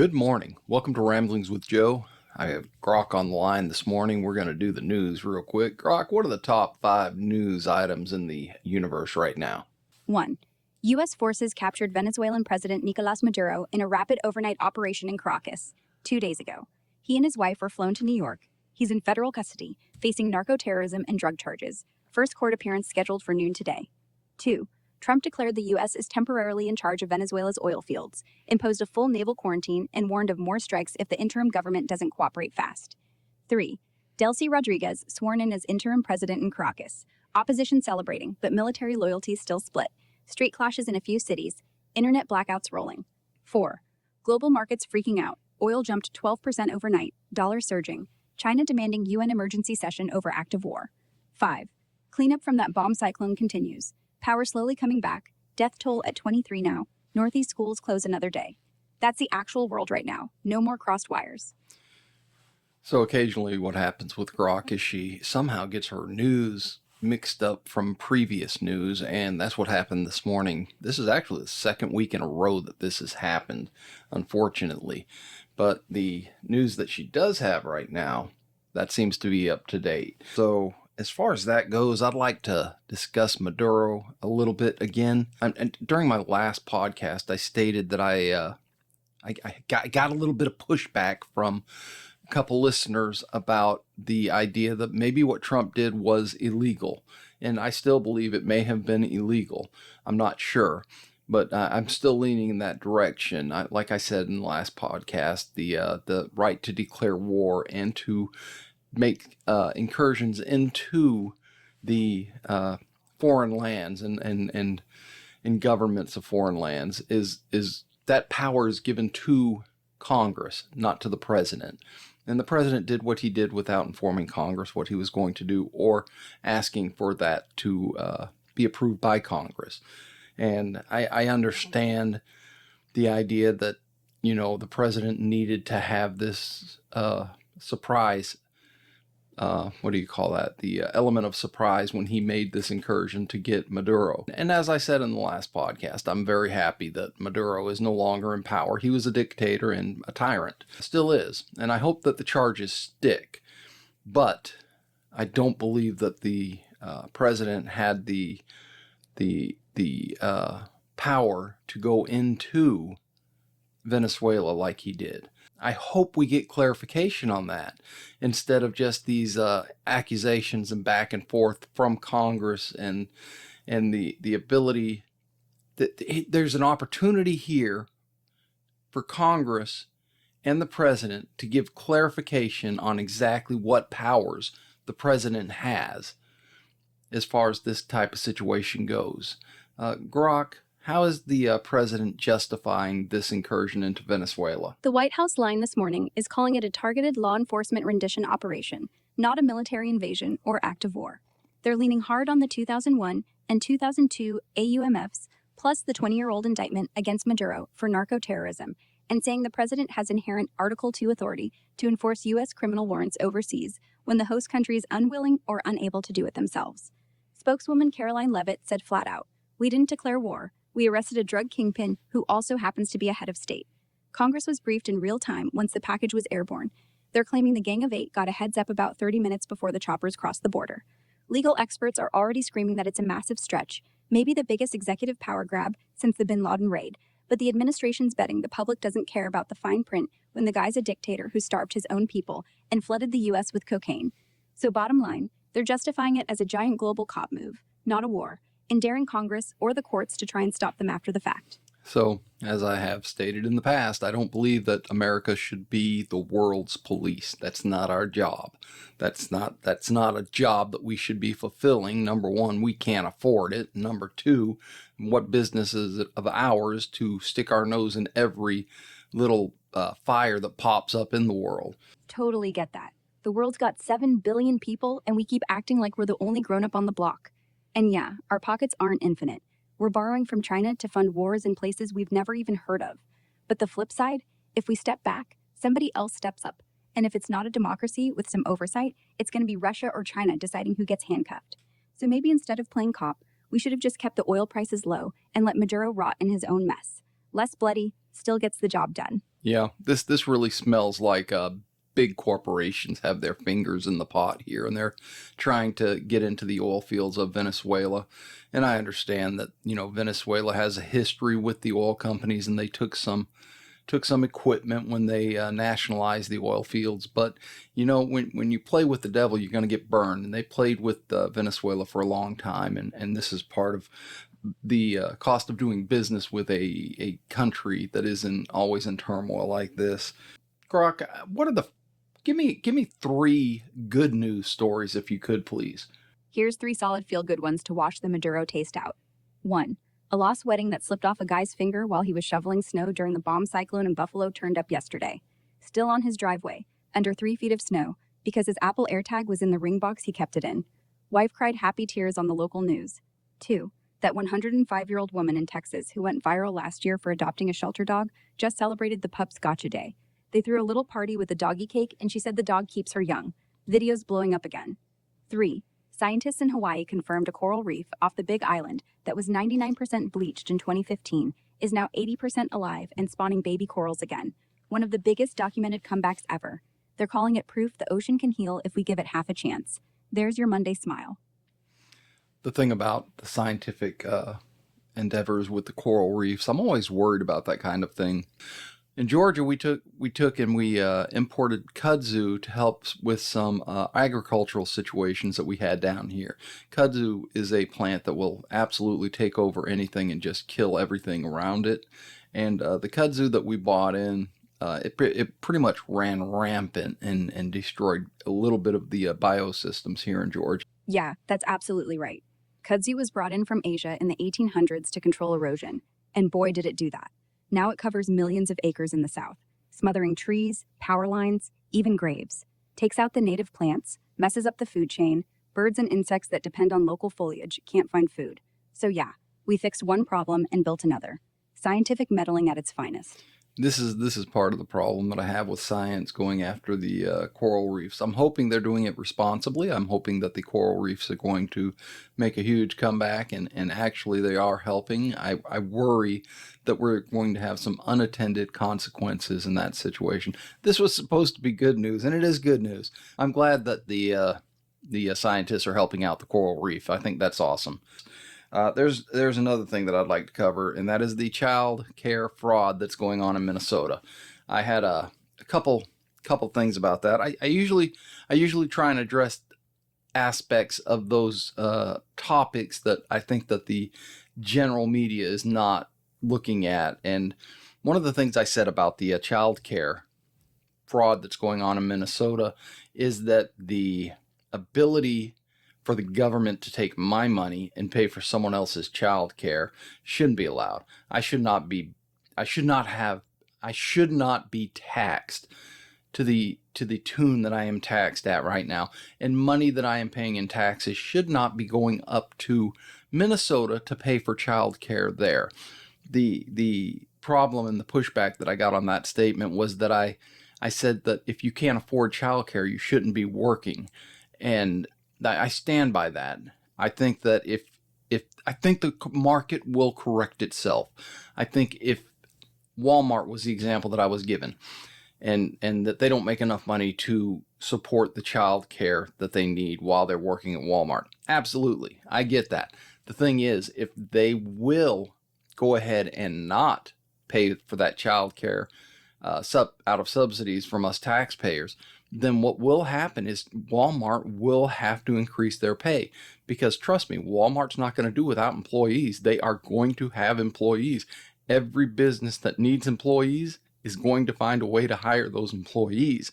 Good morning. Welcome to Ramblings with Joe. I have Grok on the line this morning. We're going to do the news real quick. Grok, what are the top 5 news items in the universe right now? 1. U.S. forces captured Venezuelan President Nicolas Maduro in a rapid overnight operation in Caracas 2 days ago. He and his wife were flown to New York. He's in federal custody, facing narco-terrorism and drug charges. First court appearance scheduled for noon today. 2. Trump declared the U.S. is temporarily in charge of Venezuela's oil fields, imposed a full naval quarantine, and warned of more strikes if the interim government doesn't cooperate fast. 3. Delcy Rodriguez sworn in as interim president in Caracas. Opposition celebrating, but military loyalties still split. Street clashes in a few cities. Internet blackouts rolling. 4. Global markets freaking out. Oil jumped 12% overnight. Dollar surging. China demanding UN emergency session over act of war. 5. Cleanup from that bomb cyclone continues. Power slowly coming back. Death toll at 23 now. Northeast schools close another day. That's the actual world right now. No more crossed wires. So occasionally what happens with Grok is she somehow gets her news mixed up from previous news, and that's what happened this morning. This is actually the second week in a row that this has happened, unfortunately. But the news that she does have right now, that seems to be up to date. So as far as that goes, I'd like to discuss Maduro a little bit again. And during my last podcast, I stated that I got a little bit of pushback from a couple listeners about the idea that maybe what Trump did was illegal. And I still believe it may have been illegal. I'm not sure. But I'm still leaning in that direction. Like I said in the last podcast, the right to declare war and to make incursions into the foreign lands and governments of foreign lands is that power is given to Congress, not to the president. And the president did what he did without informing Congress what he was going to do or asking for that to be approved by Congress. And I understand the idea that, the president needed to have this surprise, the element of surprise when he made this incursion to get Maduro. And as I said in the last podcast, I'm very happy that Maduro is no longer in power. He was a dictator and a tyrant, still is. And I hope that the charges stick. But I don't believe that the president had the power to go into Venezuela like he did. I hope we get clarification on that instead of just these accusations and back and forth from Congress and the ability that there's an opportunity here for Congress and the president to give clarification on exactly what powers the president has as far as this type of situation goes. Grok, how is the president justifying this incursion into Venezuela? The White House line this morning is calling it a targeted law enforcement rendition operation, not a military invasion or act of war. They're leaning hard on the 2001 and 2002 AUMFs, plus the 20-year-old indictment against Maduro for narco-terrorism, and saying the president has inherent Article 2 authority to enforce U.S. criminal warrants overseas when the host country is unwilling or unable to do it themselves. Spokeswoman Caroline Leavitt said flat out, "We didn't declare war. We arrested a drug kingpin who also happens to be a head of state." Congress was briefed in real time once the package was airborne. They're claiming the Gang of Eight got a heads up about 30 minutes before the choppers crossed the border. Legal experts are already screaming that it's a massive stretch, maybe the biggest executive power grab since the bin Laden raid, but the administration's betting the public doesn't care about the fine print when the guy's a dictator who starved his own people and flooded the U.S. with cocaine. So bottom line, they're justifying it as a giant global cop move, not a war, and daring Congress or the courts to try and stop them after the fact. So, as I have stated in the past, I don't believe that America should be the world's police. That's not our job. That's not a job that we should be fulfilling. Number one, we can't afford it. Number two, what business is it of ours to stick our nose in every little fire that pops up in the world? Totally get that. The world's got 7 billion people, and we keep acting like we're the only grown-up on the block. And yeah, our pockets aren't infinite. We're borrowing from China to fund wars in places we've never even heard of. But the flip side, if we step back, somebody else steps up. And if it's not a democracy with some oversight, it's going to be Russia or China deciding who gets handcuffed. So maybe instead of playing cop, we should have just kept the oil prices low and let Maduro rot in his own mess. Less bloody, still gets the job done. Yeah, this really smells like big corporations have their fingers in the pot here, and they're trying to get into the oil fields of Venezuela. And I understand that Venezuela has a history with the oil companies, and they took some equipment when they nationalized the oil fields. But when you play with the devil, you're going to get burned. And they played with Venezuela for a long time, and this is part of the cost of doing business with a country that isn't always in turmoil like this. Grok, give me three good news stories if you could, please. Here's three solid feel good ones to wash the Maduro taste out. 1. A lost wedding that slipped off a guy's finger while he was shoveling snow during the bomb cyclone in Buffalo turned up yesterday. Still on his driveway, under 3 feet of snow, because his Apple AirTag was in the ring box he kept it in. Wife cried happy tears on the local news. 2. That 105-year-old woman in Texas who went viral last year for adopting a shelter dog just celebrated the pup's gotcha day. They threw a little party with a doggy cake, and she said the dog keeps her young. Videos blowing up again. 3. Scientists in Hawaii confirmed a coral reef off the Big Island that was 99% bleached in 2015 is now 80% alive and spawning baby corals again. One of the biggest documented comebacks ever. They're calling it proof the ocean can heal if we give it half a chance. There's your Monday smile. The thing about the scientific endeavors with the coral reefs, I'm always worried about that kind of thing. In Georgia, we took and we imported kudzu to help with some agricultural situations that we had down here. Kudzu is a plant that will absolutely take over anything and just kill everything around it. And the kudzu that we bought in, it pretty much ran rampant and destroyed a little bit of the biosystems here in Georgia. Yeah, that's absolutely right. Kudzu was brought in from Asia in the 1800s to control erosion, and boy did it do that. Now it covers millions of acres in the south, smothering trees, power lines, even graves. Takes out the native plants, messes up the food chain, birds and insects that depend on local foliage can't find food. So yeah, we fixed one problem and built another. Scientific meddling at its finest. This is part of the problem that I have with science going after the coral reefs. I'm hoping they're doing it responsibly. I'm hoping that the coral reefs are going to make a huge comeback, and actually they are helping. I worry that we're going to have some unattended consequences in that situation. This was supposed to be good news, and it is good news. I'm glad that the scientists are helping out the coral reef. I think that's awesome. There's another thing that I'd like to cover, and that is the child care fraud that's going on in Minnesota. I had a couple things about that. I usually try and address aspects of those topics that I think that the general media is not looking at. And one of the things I said about the child care fraud that's going on in Minnesota is that the ability for the government to take my money and pay for someone else's child care shouldn't be allowed. I should not be taxed to the tune that I am taxed at right now. And money that I am paying in taxes should not be going up to Minnesota to pay for child care there. The problem and the pushback that I got on that statement was that I said that if you can't afford child care, you shouldn't be working. And I stand by that. I think that if I think the market will correct itself. I think if Walmart was the example that I was given, and that they don't make enough money to support the child care that they need while they're working at Walmart. Absolutely. I get that. The thing is, if they will go ahead and not pay for that child care out of subsidies from us taxpayers, then what will happen is Walmart will have to increase their pay, because trust me, Walmart's not going to do without employees. They are going to have employees. Every business that needs employees is going to find a way to hire those employees.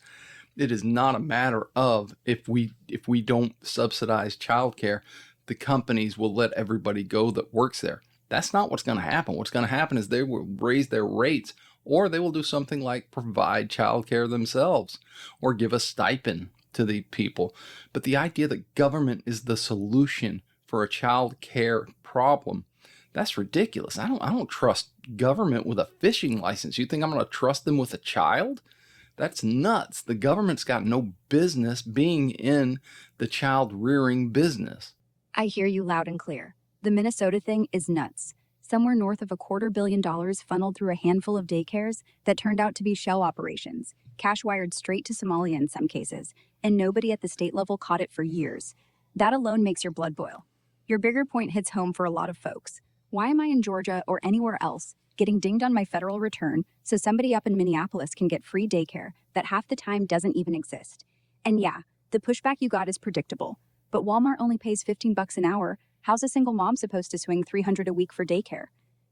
It is not a matter of if we don't subsidize childcare, the companies will let everybody go that works there. That's not what's going to happen. What's going to happen is they will raise their rates, or they will do something like provide childcare themselves or give a stipend to the people. But the idea that government is the solution for a child care problem, that's ridiculous. I don't trust government with a fishing license. You think I'm going to trust them with a child? That's nuts. The government's got no business being in the child rearing business. I hear you loud and clear. The Minnesota thing is nuts. somewhere north of $250 million funneled through a handful of daycares that turned out to be shell operations, cash wired straight to Somalia in some cases, and nobody at the state level caught it for years. That alone makes your blood boil. Your bigger point hits home for a lot of folks. Why am I in Georgia or anywhere else getting dinged on my federal return so somebody up in Minneapolis can get free daycare that half the time doesn't even exist? And yeah, the pushback you got is predictable, but Walmart only pays $15 an hour. How's a single mom supposed to swing $300 a week for daycare?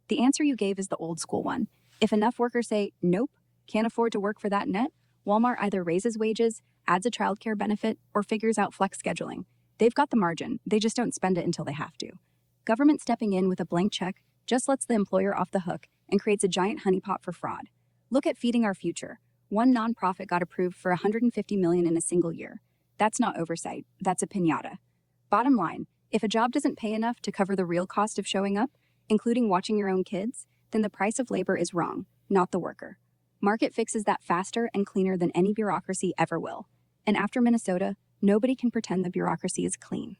The answer you gave is the old school one. If enough workers say, nope, can't afford to work for that net, Walmart either raises wages, adds a childcare benefit, or figures out flex scheduling. They've got the margin, they just don't spend it until they have to. Government stepping in with a blank check just lets the employer off the hook and creates a giant honeypot for fraud. Look at Feeding Our Future. One nonprofit got approved for $150 million in a single year. That's not oversight, that's a piñata. Bottom line, if a job doesn't pay enough to cover the real cost of showing up, including watching your own kids, then the price of labor is wrong, not the worker. Market fixes that faster and cleaner than any bureaucracy ever will. And after Minnesota, nobody can pretend the bureaucracy is clean.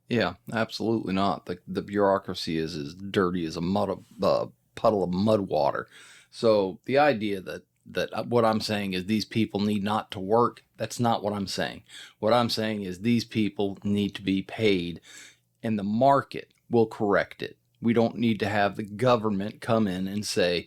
Yeah, absolutely not. The bureaucracy is as dirty as a puddle of mud water. So the idea that what I'm saying is these people need not to work, that's not what I'm saying. What I'm saying is these people need to be paid, and the market will correct it. We don't need to have the government come in and say,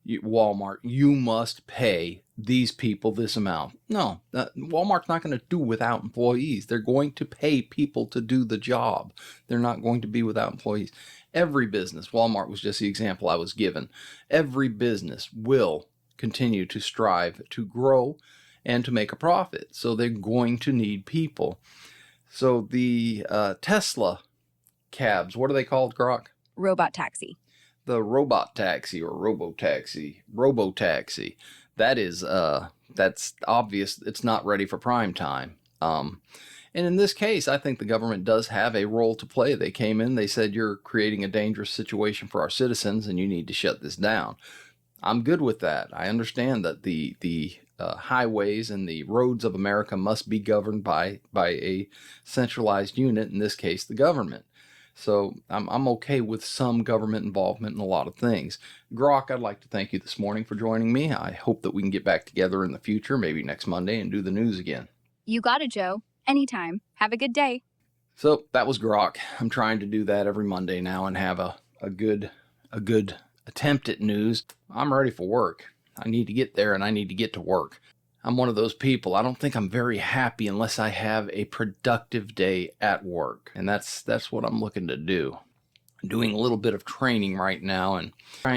Walmart, you must pay these people this amount. No, Walmart's not going to do without employees. They're going to pay people to do the job. They're not going to be without employees. Every business, Walmart was just the example I was given, every business will continue to strive to grow and to make a profit. So they're going to need people. So the Tesla cabs, what are they called, Grok? Robot taxi. The robot taxi or robotaxi, that is that's obvious it's not ready for prime time. And in this case, I think the government does have a role to play. They came in, they said, you're creating a dangerous situation for our citizens and you need to shut this down. I'm good with that. I understand that the highways and the roads of America must be governed by a centralized unit, in this case, the government. So I'm okay with some government involvement in a lot of things. Grok, I'd like to thank you this morning for joining me. I hope that we can get back together in the future, maybe next Monday, and do the news again. You got it, Joe. Anytime. Have a good day. So that was Grok. I'm trying to do that every Monday now and have a good attempt at news. I'm ready for work. I need to get there and I need to get to work. I'm one of those people. I don't think I'm very happy unless I have a productive day at work. And that's what I'm looking to do. I'm doing a little bit of training right now and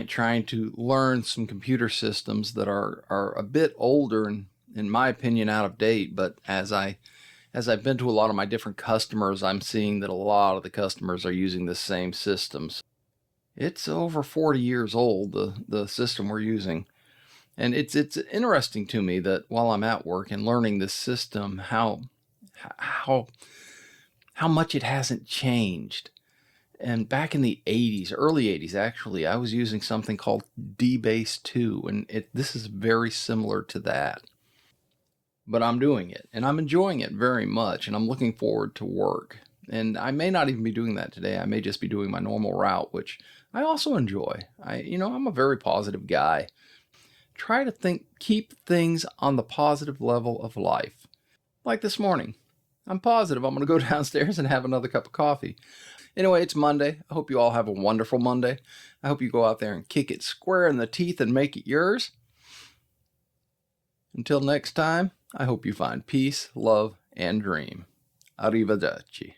trying to learn some computer systems that are a bit older and, in my opinion, out of date. But as I've been to a lot of my different customers, I'm seeing that a lot of the customers are using the same systems. It's over 40 years old, the system we're using. And it's interesting to me that while I'm at work and learning this system, how much it hasn't changed. And back in the 80s, early 80s actually, I was using something called DBase 2, and this is very similar to that. But I'm doing it, and I'm enjoying it very much, and I'm looking forward to work. And I may not even be doing that today. I may just be doing my normal route, which I also enjoy. I'm a very positive guy. Try to keep things on the positive level of life. Like this morning, I'm positive I'm going to go downstairs and have another cup of coffee. Anyway, it's Monday. I hope you all have a wonderful Monday. I hope you go out there and kick it square in the teeth and make it yours. Until next time, I hope you find peace, love, and dream. Arrivederci.